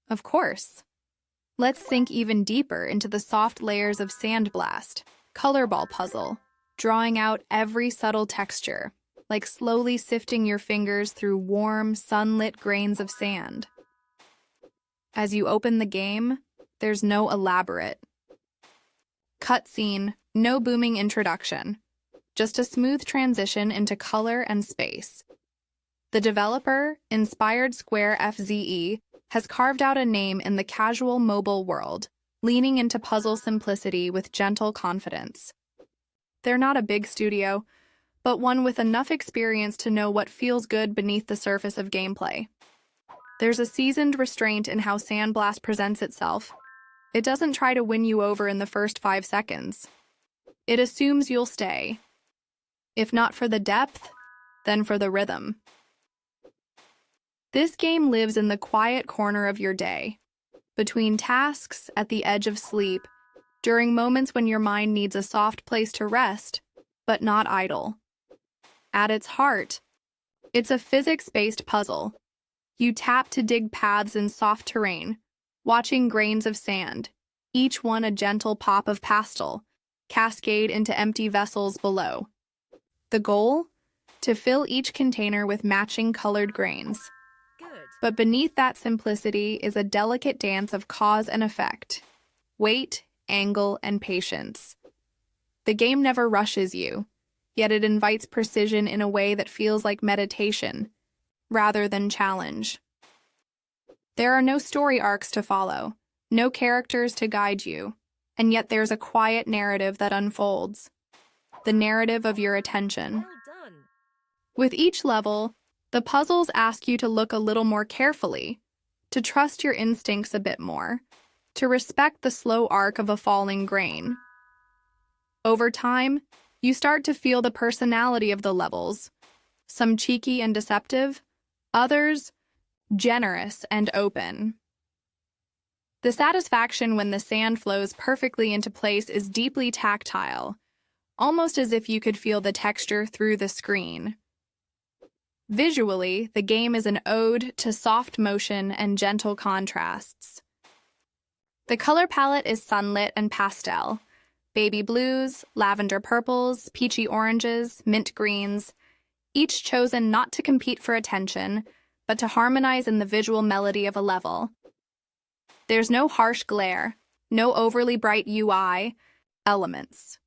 Of course. Let's sink even deeper into the soft layers of sandblast, colorball puzzle, drawing out every subtle texture, like slowly sifting your fingers through warm, sunlit grains of sand. As you open the game, there's no elaborate cutscene, no booming introduction, just a smooth transition into color and space. The developer, Inspired Square FZE, has carved out a name in the casual mobile world, leaning into puzzle simplicity with gentle confidence. They're not a big studio, but one with enough experience to know what feels good beneath the surface of gameplay. There's a seasoned restraint in how Sandblast presents itself. It doesn't try to win you over in the first 5 seconds. It assumes you'll stay. If not for the depth, then for the rhythm. This game lives in the quiet corner of your day, between tasks, at the edge of sleep, during moments when your mind needs a soft place to rest, but not idle. At its heart, it's a physics-based puzzle. You tap to dig paths in soft terrain, watching grains of sand, each one a gentle pop of pastel, cascade into empty vessels below. The goal? To fill each container with matching colored grains. But beneath that simplicity is a delicate dance of cause and effect, weight, angle, and patience. The game never rushes you, yet it invites precision in a way that feels like meditation, rather than challenge. There are no story arcs to follow, no characters to guide you, and yet there's a quiet narrative that unfolds. The narrative of your attention. Well done. With each level, the puzzles ask you to look a little more carefully, to trust your instincts a bit more, to respect the slow arc of a falling grain. Over time, you start to feel the personality of the levels, some cheeky and deceptive, others generous and open. The satisfaction when the sand flows perfectly into place is deeply tactile, almost as if you could feel the texture through the screen. Visually, the game is an ode to soft motion and gentle contrasts. The color palette is sunlit and pastel. Baby blues, lavender purples, peachy oranges, mint greens, each chosen not to compete for attention, but to harmonize in the visual melody of a level. There's no harsh glare, no overly bright UI elements.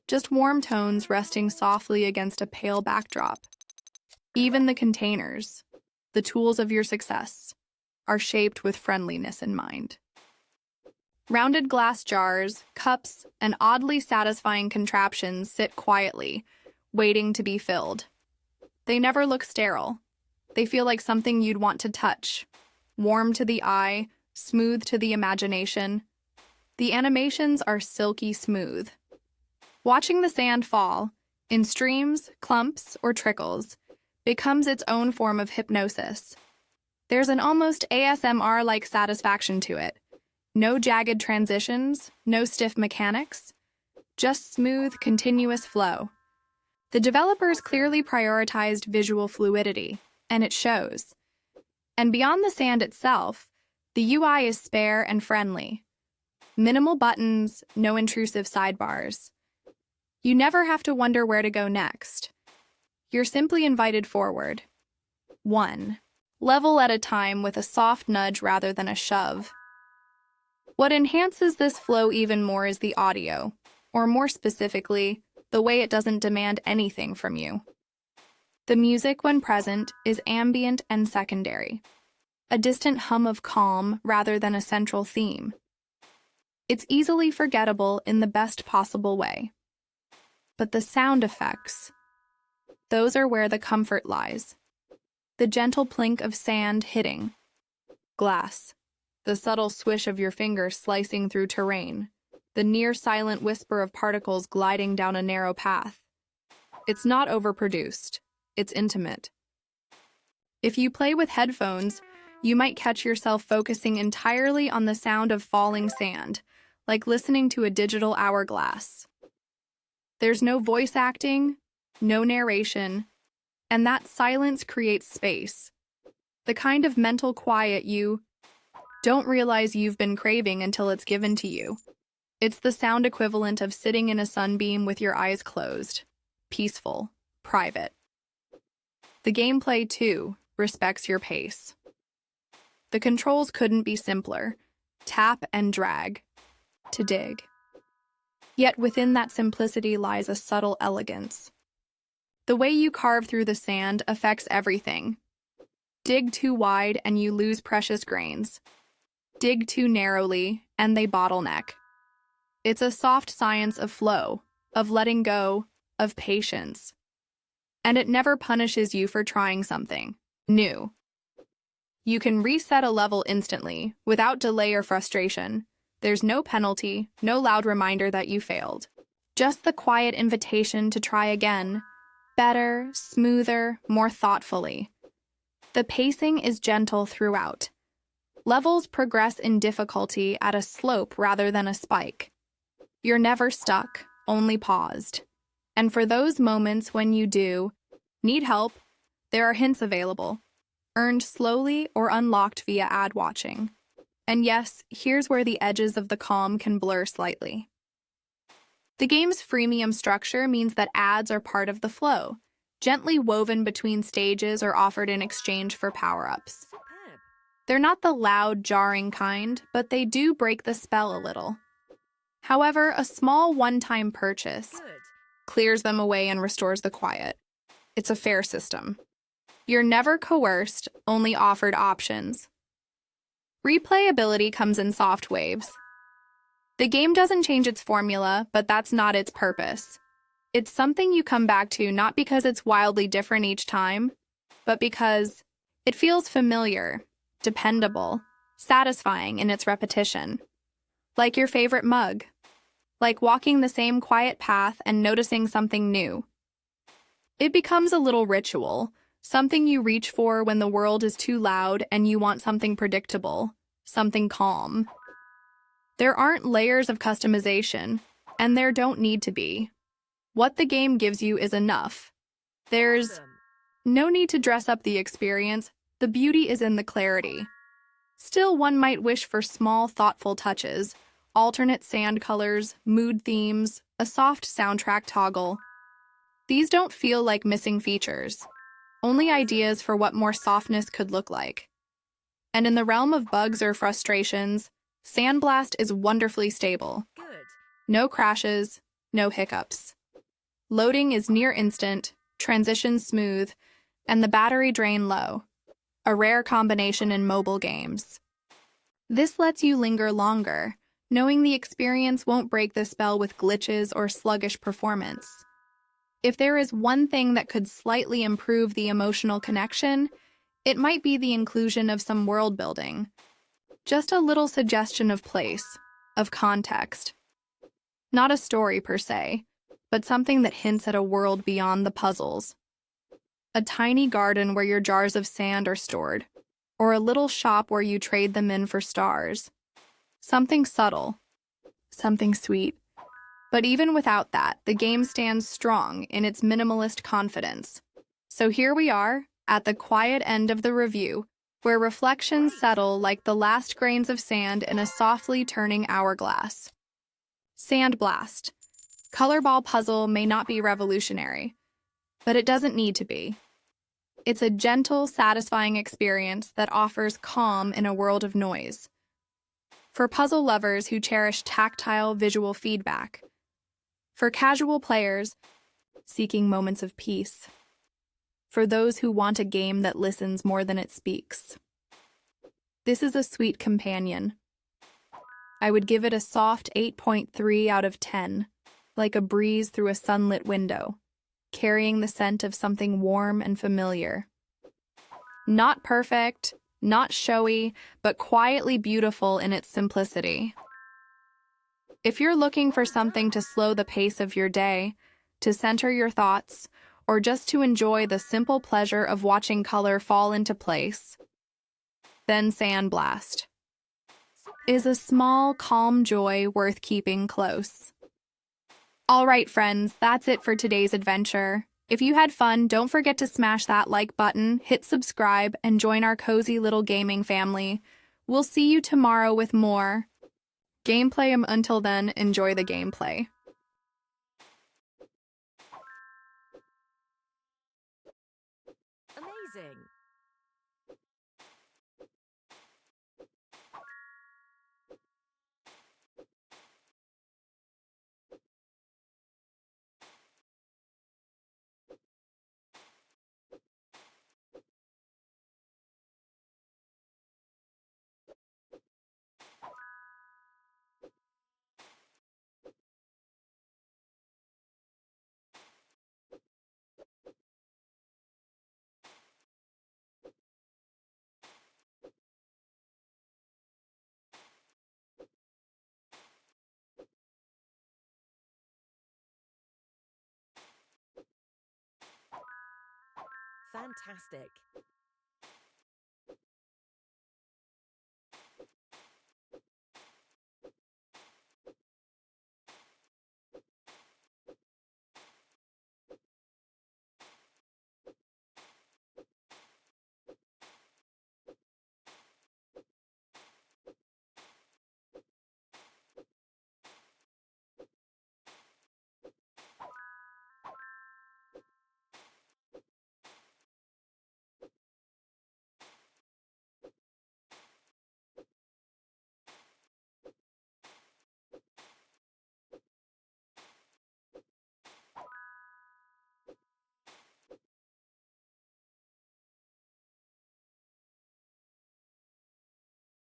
Just warm tones resting softly against a pale backdrop. Even the containers, the tools of your success, are shaped with friendliness in mind. Rounded glass jars, cups, and oddly satisfying contraptions sit quietly, waiting to be filled. They never look sterile. They feel like something you'd want to touch, warm to the eye, smooth to the imagination. The animations are silky smooth. Watching the sand fall, in streams, clumps, or trickles, becomes its own form of hypnosis. There's an almost ASMR-like satisfaction to it. No jagged transitions, no stiff mechanics, just smooth, continuous flow. The developers clearly prioritized visual fluidity, and it shows. And beyond the sand itself, the UI is spare and friendly. Minimal buttons, no intrusive sidebars. You never have to wonder where to go next. You're simply invited forward. 1 level at a time with a soft nudge rather than a shove. What enhances this flow even more is the audio, or more specifically, the way it doesn't demand anything from you. The music, when present, is ambient and secondary, a distant hum of calm rather than a central theme. It's easily forgettable in the best possible way. But the sound effects, those are where the comfort lies. The gentle plink of sand hitting glass, the subtle swish of your fingers slicing through terrain, the near-silent whisper of particles gliding down a narrow path. It's not overproduced, it's intimate. If you play with headphones, you might catch yourself focusing entirely on the sound of falling sand, like listening to a digital hourglass. There's no voice acting, no narration, and that silence creates space. The kind of mental quiet you don't realize you've been craving until it's given to you. It's the sound equivalent of sitting in a sunbeam with your eyes closed. Peaceful, private. The gameplay, too, respects your pace. The controls couldn't be simpler. Tap and drag to dig. Yet within that simplicity lies a subtle elegance. The way you carve through the sand affects everything. Dig too wide and you lose precious grains. Dig too narrowly and they bottleneck. It's a soft science of flow, of letting go, of patience. And it never punishes you for trying something new. You can reset a level instantly, without delay or frustration. There's no penalty, no loud reminder that you failed. Just the quiet invitation to try again, better, smoother, more thoughtfully. The pacing is gentle throughout. Levels progress in difficulty at a slope rather than a spike. You're never stuck, only paused. And for those moments when you do need help, there are hints available, earned slowly or unlocked via ad watching. And yes, here's where the edges of the calm can blur slightly. The game's freemium structure means that ads are part of the flow, gently woven between stages or offered in exchange for power-ups. They're not the loud, jarring kind, but they do break the spell a little. However, a small one-time purchase clears them away and restores the quiet. It's a fair system. You're never coerced, only offered options. Replayability comes in soft waves. The game doesn't change its formula, but that's not its purpose. It's something you come back to not because it's wildly different each time, but because it feels familiar, dependable, satisfying in its repetition. Like your favorite mug. Like walking the same quiet path and noticing something new. It becomes a little ritual, something you reach for when the world is too loud and you want something predictable, something calm. There aren't layers of customization, and there don't need to be. What the game gives you is enough. There's no need to dress up the experience, the beauty is in the clarity. Still, one might wish for small, thoughtful touches, alternate sand colors, mood themes, a soft soundtrack toggle. These don't feel like missing features, only ideas for what more softness could look like. And in the realm of bugs or frustrations, Sandblast is wonderfully stable. No crashes, no hiccups. Loading is near instant, transitions smooth, and the battery drain low, a rare combination in mobile games. This lets you linger longer, knowing the experience won't break the spell with glitches or sluggish performance. If there is one thing that could slightly improve the emotional connection, it might be the inclusion of some world building. Just a little suggestion of place, of context. Not a story per se, but something that hints at a world beyond the puzzles. A tiny garden where your jars of sand are stored, or a little shop where you trade them in for stars. Something subtle, something sweet. But even without that, the game stands strong in its minimalist confidence. So here we are, at the quiet end of the review, where reflections settle like the last grains of sand in a softly turning hourglass. Sandblast. Colorball puzzle may not be revolutionary, but it doesn't need to be. It's a gentle, satisfying experience that offers calm in a world of noise. For puzzle lovers who cherish tactile visual feedback. For casual players seeking moments of peace. For those who want a game that listens more than it speaks. This is a sweet companion. I would give it a soft 8.3 out of 10, like a breeze through a sunlit window, carrying the scent of something warm and familiar. Not perfect, not showy, but quietly beautiful in its simplicity. If you're looking for something to slow the pace of your day, to center your thoughts, or just to enjoy the simple pleasure of watching color fall into place, then Sandblast is a small, calm joy worth keeping close. All right, friends, that's it for today's adventure. If you had fun, don't forget to smash that like button, hit subscribe, and join our cozy little gaming family. We'll see you tomorrow with more gameplay. Until then, enjoy the gameplay. Amazing! Fantastic!